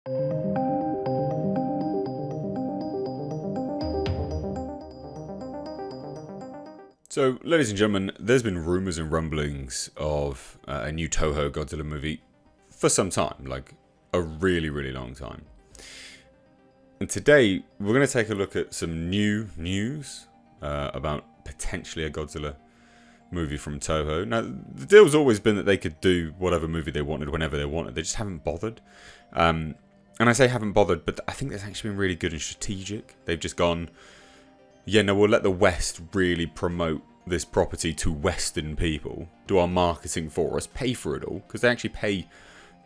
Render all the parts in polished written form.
So, ladies and gentlemen, there's been rumours and rumblings of a new Toho Godzilla movie for some time, like a really, really long time. And today, we're going to take a look at some new news about potentially a Godzilla movie from Toho. Now, the deal's always been that they could do whatever movie they wanted, whenever they wanted. They just haven't bothered. And I say haven't bothered, but I think that's actually been really good and strategic. They've just gone, yeah, no, we'll let the West really promote this property to Western people, do our marketing for us, pay for it all, because they actually pay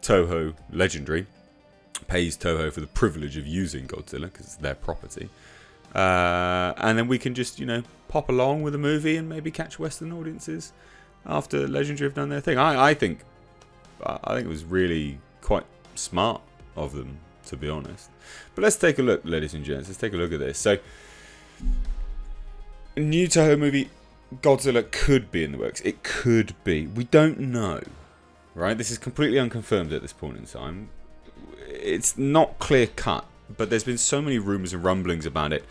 Toho, Legendary, pays Toho for the privilege of using Godzilla, because it's their property. And then we can just, pop along with the movie and maybe catch Western audiences after Legendary have done their thing. I think it was really quite smart of them, to be honest. But let's take a look, ladies and gents. Let's take a look at this. So, a new Toho movie, Godzilla, could be in the works. It could be. We don't know, right? This is completely unconfirmed at this point in time. It's not clear cut, but there's been so many rumours and rumblings about it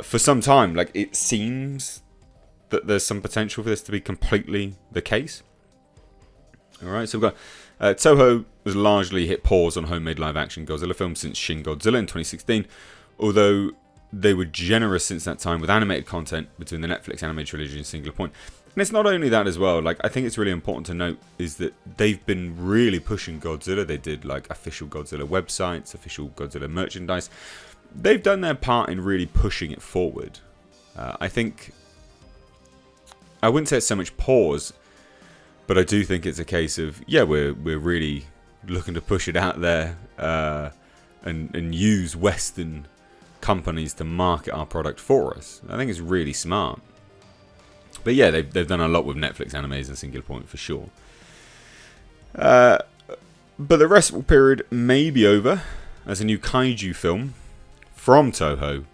for some time. Like, it seems that there's some potential for this to be completely the case. Alright, so we've got Toho has largely hit pause on homemade live-action Godzilla films since Shin Godzilla in 2016, although they were generous since that time with animated content between the Netflix animated trilogy and Singular Point. And it's not only that as well. Like, I think it's really important to note is that they've been really pushing Godzilla. They did like official Godzilla websites, official Godzilla merchandise. They've done their part in really pushing it forward. I think I wouldn't say it's so much pause, but I do think it's a case of, yeah, we're really looking to push it out there and use Western companies to market our product for us. I think it's really smart. But yeah, they've done a lot with Netflix animes and Singular Point for sure. But the restful period may be over as a new kaiju film from Toho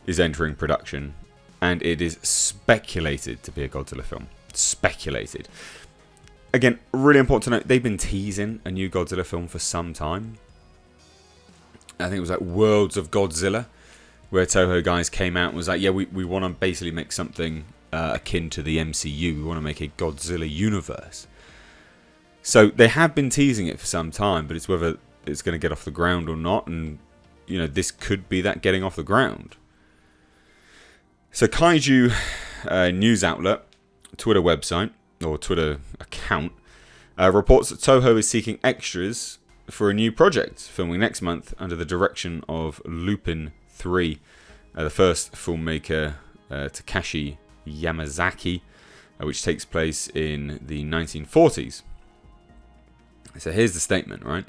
is entering production, and it is speculated to be a Godzilla film. Speculated. Again, really important to note, they've been teasing a new Godzilla film for some time. I think it was like Worlds of Godzilla, where Toho guys came out and was like, yeah, we want to basically make something akin to the MCU. We want to make a Godzilla universe. So they have been teasing it for some time, but it's whether it's going to get off the ground or not. And, this could be that getting off the ground. So KAIJU news outlet, Twitter website, or Twitter account, reports that Toho is seeking extras for a new project filming next month under the direction of Lupin 3, the first filmmaker Takashi Yamazaki, which takes place in the 1940s. So here's the statement, right?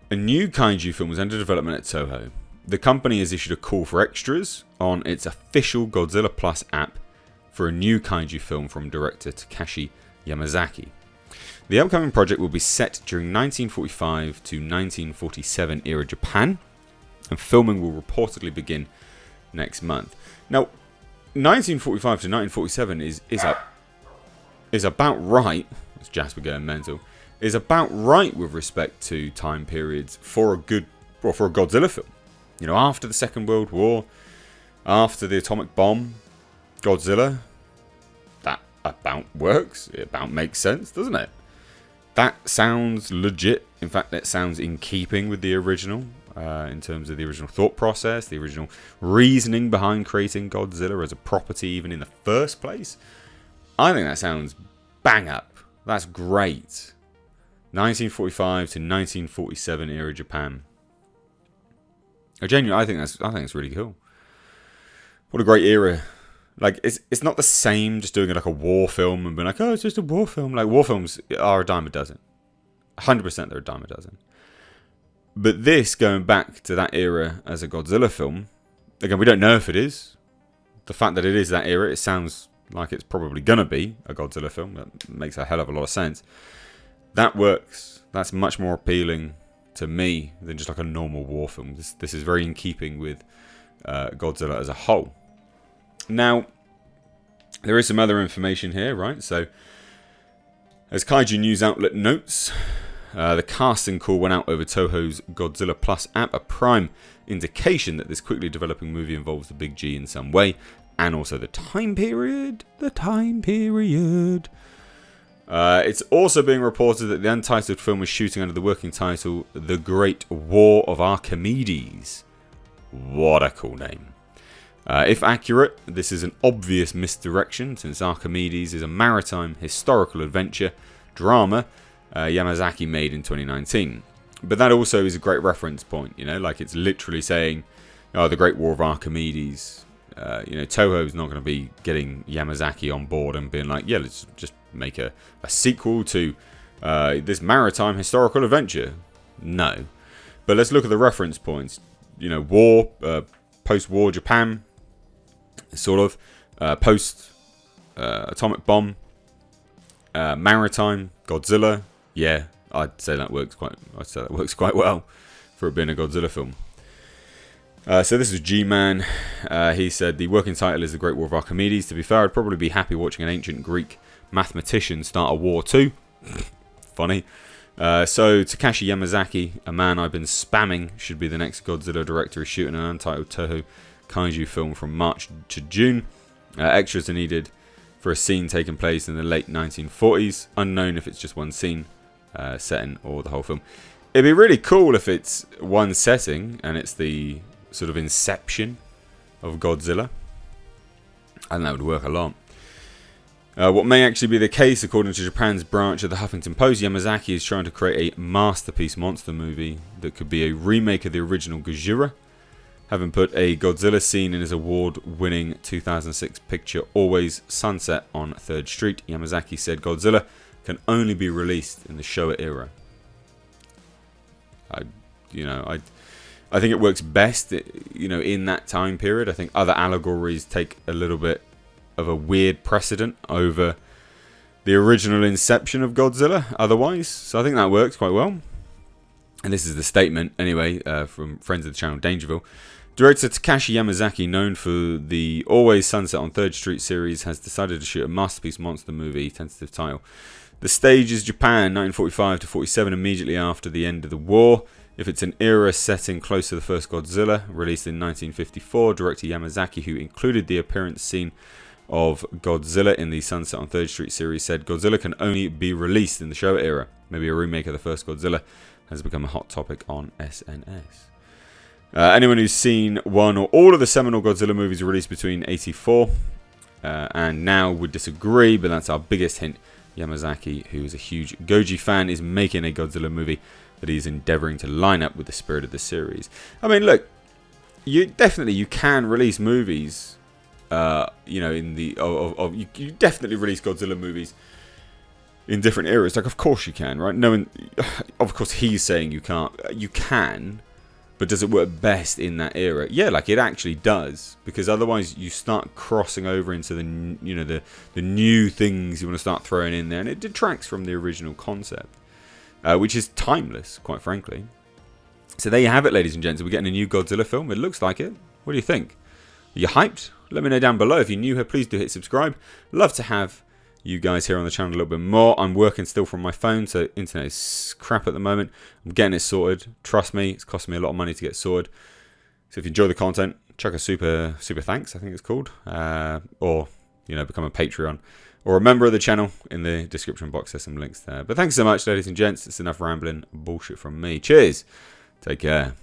A new kaiju film is under development at Toho. The company has issued a call for extras on its official Godzilla Plus app for a new kaiju film from director Takashi Yamazaki. The upcoming project will be set during 1945 to 1947 era Japan, and filming will reportedly begin next month. Now, 1945 to 1947 is about right. It's Jasper going mental. Is about right with respect to time periods for a Godzilla film. After the Second World War, after the atomic bomb, Godzilla, that about works. It about makes sense, doesn't it? That sounds legit. In fact, that sounds in keeping with the original, in terms of the original thought process, the original reasoning behind creating Godzilla as a property, even in the first place. I think that sounds bang up. That's great. 1945 to 1947 era Japan. I think it's really cool. What a great era. Like, it's not the same just doing it like a war film and being like, oh, it's just a war film. Like, war films are a dime a dozen. 100% they're a dime a dozen. But this, going back to that era as a Godzilla film, again, we don't know if it is. The fact that it is that era, it sounds like it's probably going to be a Godzilla film. That makes a hell of a lot of sense. That works. That's much more appealing to me than just like a normal war film. This is very in keeping with Godzilla as a whole. Now, there is some other information here, right? So, as KAIJU news outlet notes, The casting call went out over Toho's Godzilla Plus app, a prime indication that this quickly developing movie involves the Big G in some way, and also the time period. It's also being reported that the untitled film is shooting under the working title The Great War of Archimedes. What a cool name. If accurate, this is an obvious misdirection, since Archimedes is a maritime historical adventure drama Yamazaki made in 2019. But that also is a great reference point, you know, like it's literally saying, oh, the Great War of Archimedes. You know, Toho's not going to be getting Yamazaki on board and being like, yeah, let's just make a sequel to this maritime historical adventure. No. But let's look at the reference points. You know, war, post-war Japan, sort of, post-atomic bomb, maritime, Godzilla. Yeah, I'd say that works quite well for it being a Godzilla film. So this is G-Man. He said, the working title is The Great War of Archimedes. To be fair, I'd probably be happy watching an ancient Greek mathematician start a war too. Funny. So Takashi Yamazaki, a man I've been spamming, should be the next Godzilla director, is shooting an untitled Toho KAIJU film from March to June. Extras are needed for a scene taking place in the late 1940s. Unknown if it's just one scene setting or the whole film. It'd be really cool if it's one setting and it's the sort of inception of Godzilla. I think that would work a lot. What may actually be the case, according to Japan's branch of the Huffington Post, Yamazaki is trying to create a masterpiece monster movie that could be a remake of the original Godzilla. Having put a Godzilla scene in his award-winning 2006 picture Always Sunset on 3rd Street, Yamazaki said Godzilla can only be released in the Showa era. I think it works best, in that time period. I think other allegories take a little bit of a weird precedent over the original inception of Godzilla otherwise. So I think that works quite well. And this is the statement, anyway, from friends of the channel, Dangerville. Director Takashi Yamazaki, known for the Always Sunset on 3rd Street series, has decided to shoot a masterpiece monster movie, tentative title. The stage is Japan, 1945 to 47, immediately after the end of the war. If it's an era setting close to the first Godzilla, released in 1954, director Yamazaki, who included the appearance scene of Godzilla in the Sunset on 3rd Street series, said Godzilla can only be released in the Showa era. Maybe a remake of the first Godzilla has become a hot topic on SNS. Anyone who's seen one or all of the seminal Godzilla movies released between 1984 and now would disagree, but that's our biggest hint. Yamazaki, who is a huge Goji fan, is making a Godzilla movie that he's endeavouring to line up with the spirit of the series. I mean, look, you can release movies, you definitely release Godzilla movies in different eras. Like, of course you can, right? Of course he's saying you can't. You can, but does it work best in that era? Yeah, like it actually does, because otherwise you start crossing over into the new things you want to start throwing in there, and it detracts from the original concept. Which is timeless, quite frankly. So there you have it, ladies and gents. We're getting a new Godzilla film. It looks like it. What do you think? Are you hyped? Let me know down below. If you're new here, please do hit subscribe. Love to have you guys here on the channel a little bit more. I'm working still from my phone, so internet is crap at the moment. I'm getting it sorted. Trust me, it's costing me a lot of money to get sorted. So if you enjoy the content, chuck a super thanks, I think it's called. Or, become a Patreon. Or a member of the channel. In the description box, there's some links there. But thanks so much, ladies and gents. It's enough rambling bullshit from me. Cheers. Take care.